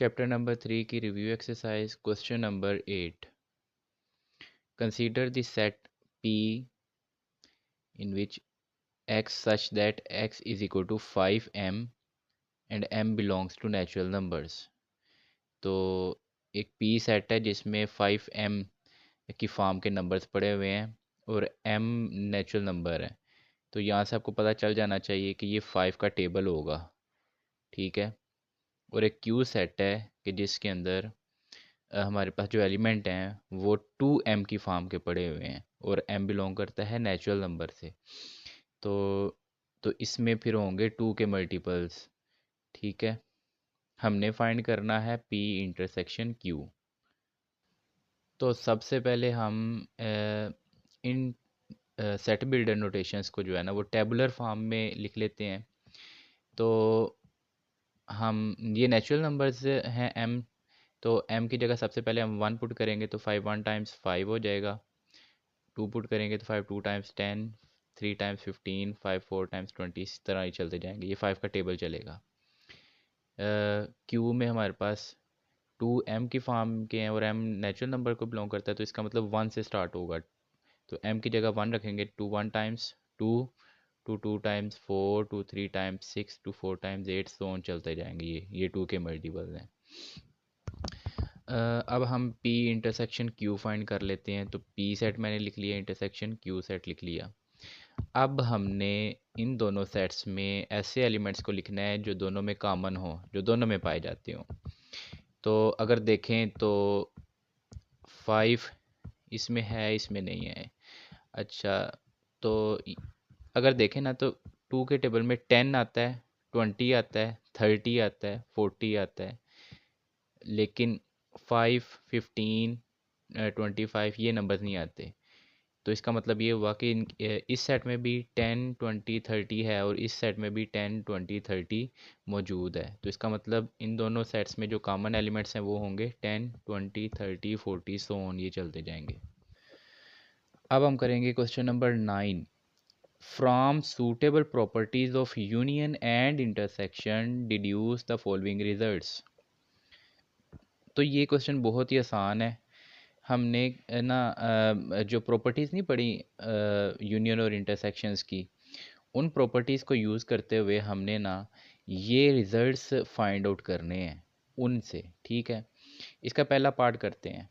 Chapter number 3 की review exercise question number 8। Consider the set P in which x such that x is equal to 5m and m belongs to natural numbers। तो एक P set है जिसमें 5m की form के numbers पड़े हुए हैं और m नेचुरल नंबर है। तो यहाँ से आपको पता चल जाना चाहिए कि ये 5 का टेबल होगा, ठीक है। और एक Q सेट है कि जिसके अंदर हमारे पास जो एलिमेंट हैं वो 2m की फॉर्म के पड़े हुए हैं और m बिलोंग करता है नेचुरल नंबर से। तो इसमें फिर होंगे 2 के मल्टीपल्स, ठीक है। हमने फाइंड करना है P इंटरसेक्शन Q। तो सबसे पहले हम इन सेट बिल्डर नोटेशंस को जो है ना वो टेबुलर फॉर्म में लिख लेते हैं। तो हम ये नेचुरल नंबर्स हैं m, तो m की जगह सबसे पहले हम 1 पुट करेंगे तो 5 1 टाइम्स 5 हो जाएगा। 2 पुट करेंगे तो 5 2 टाइम्स 10, 3 टाइम्स 15, 5 4 टाइम्स 20, इस तरह ही चलते जाएंगे। ये 5 का टेबल चलेगा। क्यू में हमारे पास 2m की फॉर्म के हैं और m नेचुरल नंबर को बिलोंग करता है, तो इसका मतलब 1 से स्टार्ट होगा। तो m की जगह 1 रखेंगे, 2 1 times 2, 2 2 times 4, 2 3 times 6, 2 4 times 8, so on चलते जाएंगे। ये 2 के मल्टीपल हैं। अब हम P इंटरसेक्शन Q फाइंड कर लेते हैं। तो P सेट मैंने लिख लिया, इंटरसेक्शन Q सेट लिख लिया। अब हमने इन दोनों सेट्स में ऐसे एलिमेंट्स को लिखना है जो दोनों में कॉमन हो, जो दोनों में पाए जाते हो। तो अगर देखें तो 5 इसमें है, इसमें नहीं है। अच्छा, तो अगर देखें ना तो 2 के टेबल में 10 आता है, 20 आता है, 30 आता है, 40 आता है, लेकिन 5 15 25 ये नंबर्स नहीं आते। तो इसका मतलब ये हुआ कि इस सेट में भी 10 20 30 है और इस सेट में भी 10 20 30 मौजूद है। तो इसका मतलब इन दोनों सेट्स में जो कॉमन एलिमेंट्स हैं वो होंगे 10 20 30 40, सो ऑन, ये चलते जाएंगे। अब हम करेंगे question number 9। From suitable properties of union and intersection deduce the following results. तो ये क्वेश्चन बहुत ही आसान है। हमने ना जो प्रॉपर्टीज़ नहीं पढ़ी यूनियन और इंटरसेक्शंस की, उन प्रॉपर्टीज़ को यूज़ करते हुए हमने ना ये रिजल्ट्स फाइंड आउट करने हैं उनसे, ठीक है। इसका पहला पार्ट करते हैं।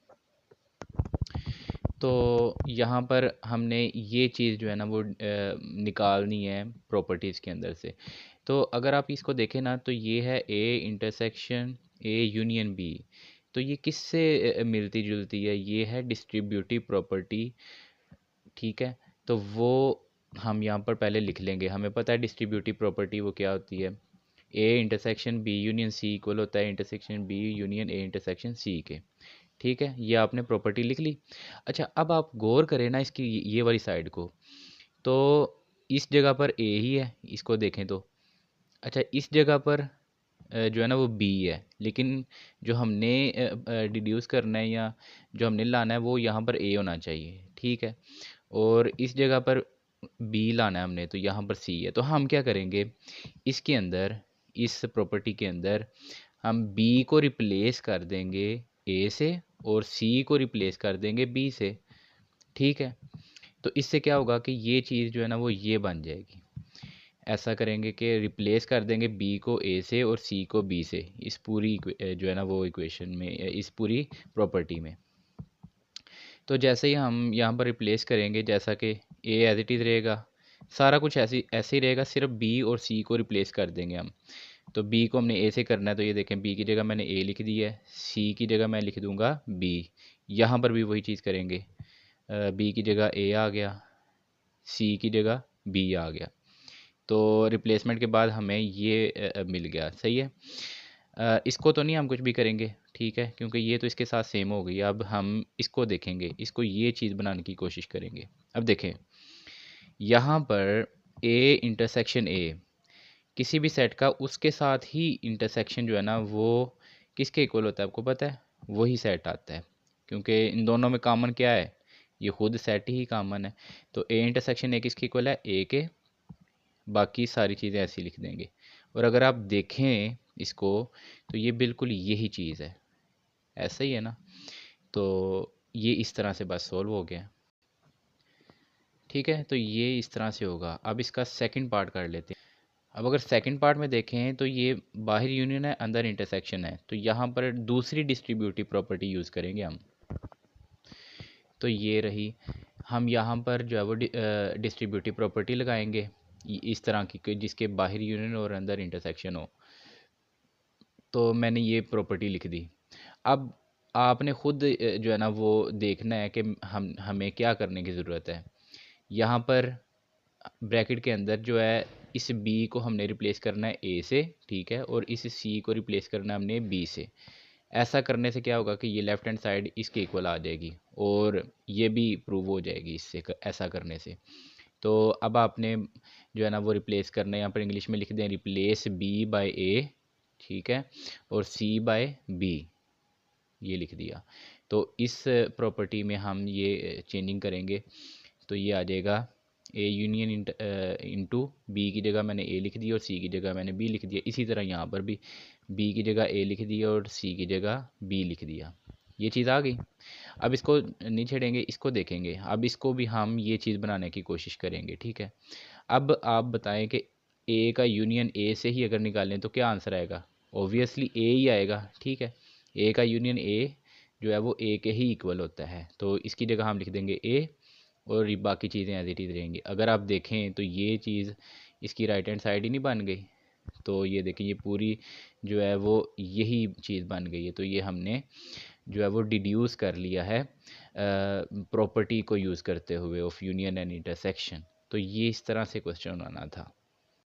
तो यहाँ पर हमने ये चीज़ जो है ना वो निकालनी है प्रॉपर्टीज़ के अंदर से। तो अगर आप इसको देखें ना तो ये है A intersection A union B। तो ये किससे मिलती जुलती है? ये है डिस्ट्रीब्यूटिव प्रॉपर्टी, ठीक है। तो वो हम यहाँ पर पहले लिख लेंगे। हमें पता है डिस्ट्रीब्यूटिव प्रॉपर्टी वो क्या होती है। A intersection B union C equal होता है intersection B union A intersection C के, ठीक है। ये आपने प्रॉपर्टी लिख ली। अच्छा, अब आप गौर करें ना इसकी ये वाली साइड को। तो इस जगह पर A ही है, इसको देखें तो। अच्छा, इस जगह पर जो है ना वो B है, लेकिन जो हमने डिड्यूस करना है या जो हमने लाना है वो यहाँ पर A होना चाहिए, ठीक है। और इस जगह पर B लाना है हमने, तो यहाँ पर C है। तो हम क्या करेंगे, इसके अंदर, इस प्रॉपर्टी के अंदर हम B को रिप्लेस कर देंगे A से और C को रिप्लेस कर देंगे B से, ठीक है। तो इससे क्या होगा कि ये चीज़ जो है ना वो ये बन जाएगी। ऐसा करेंगे कि रिप्लेस कर देंगे B को A से और C को B से, इस पूरी जो है ना वो इक्वेशन में, इस पूरी प्रॉपर्टी में। तो जैसे ही हम यहाँ पर रिप्लेस करेंगे, जैसा कि A एज इट इज़ रहेगा, सारा कुछ ऐसे ऐसे ही रहेगा, सिर्फ B और C को रिप्लेस कर देंगे हम। तो B को हमने A से करना है, तो ये देखें B की जगह मैंने A लिख दी है, C की जगह मैं लिख दूंगा B। यहाँ पर भी वही चीज़ करेंगे, B की जगह A आ गया, C की जगह B आ गया। तो रिप्लेसमेंट के बाद हमें ये मिल गया, सही है। इसको तो नहीं हम कुछ भी करेंगे, ठीक है, क्योंकि ये तो इसके साथ सेम हो गई। अब हम इसको देखेंगे, इसको ये चीज़ बनाने की कोशिश करेंगे। अब देखें यहाँ पर A इंटरसेक्शन A किसी भी सेट का उसके साथ ही इंटरसेक्शन जो है ना वो किसके इक्वल होता है, आपको पता है, वही सेट आता है। क्योंकि इन दोनों में कॉमन क्या है, ये खुद सेट ही कॉमन है। तो A इंटरसेक्शन A किसके इक्वल है, A के। बाकी सारी चीज़ें ऐसी लिख देंगे। और अगर आप देखें इसको, तो ये बिल्कुल यही चीज़ है, ऐसा ही है ना। तो ये इस तरह से बस सॉल्व हो गया। ठीक है, तो ये इस तरह से होगा। अब इसका सेकंड पार्ट कर लेते हैं। अब अगर सेकंड पार्ट में देखें तो ये बाहर यूनियन है, अंदर इंटरसेक्शन है, तो यहाँ पर दूसरी डिस्ट्रीब्यूटिव प्रॉपर्टी यूज़ करेंगे हम। तो ये रही, हम यहाँ पर जो है वो डिस्ट्रीब्यूटिव प्रॉपर्टी लगाएंगे इस तरह की जिसके बाहर यूनियन और अंदर इंटरसेक्शन हो। तो मैंने ये प्रॉपर्टी लिख दी। अब आपने खुद जो है ना वो देखना है कि हमें क्या करने की ज़रूरत है। यहाँ पर ब्रैकेट के अंदर जो है इस बी को हमने रिप्लेस करना है ए से, ठीक है, और इस सी को रिप्लेस करना है हमने बी से। ऐसा करने से क्या होगा कि ये लेफ़्ट हैंड साइड इसके इक्वल आ जाएगी और ये भी प्रूव हो जाएगी इससे ऐसा करने से। तो अब आपने जो है ना वो रिप्लेस करना है, यहाँ पर इंग्लिश में लिख दें रिप्लेस बी बाय ए, ठीक है, और सी बाय बी, ये लिख दिया। तो इस प्रॉपर्टी में हम ये चेंजिंग करेंगे, तो ये आ जाएगा ए यूनियन इंटू बी की जगह मैंने ए लिख दिया और सी की जगह मैंने बी लिख दिया। इसी तरह यहाँ पर भी बी की जगह ए लिख दिया और सी की जगह बी लिख दिया। ये चीज़ आ गई। अब इसको नहीं छेड़ेंगे, इसको देखेंगे। अब इसको भी हम ये चीज़ बनाने की कोशिश करेंगे, ठीक है। अब आप बताएं कि ए का यूनियन ए से ही अगर निकालें तो क्या आंसर आएगा? ऑब्वियसली ए ही आएगा, ठीक है। ए का यूनियन ए जो है वो ए के ही इक्वल होता है, तो इसकी जगह हम लिख देंगे ए और ये बाकी चीज़ें एज इट इज़ रहेंगी। अगर आप देखें तो ये चीज़ इसकी राइट हैंड साइड ही नहीं बन गई। तो ये देखें, ये पूरी जो है वो यही चीज़ बन गई है। तो ये हमने जो है वो डिड्यूस कर लिया है प्रॉपर्टी को यूज़ करते हुए ऑफ यूनियन एंड इंटरसेक्शन। तो ये इस तरह से क्वेश्चन आना था।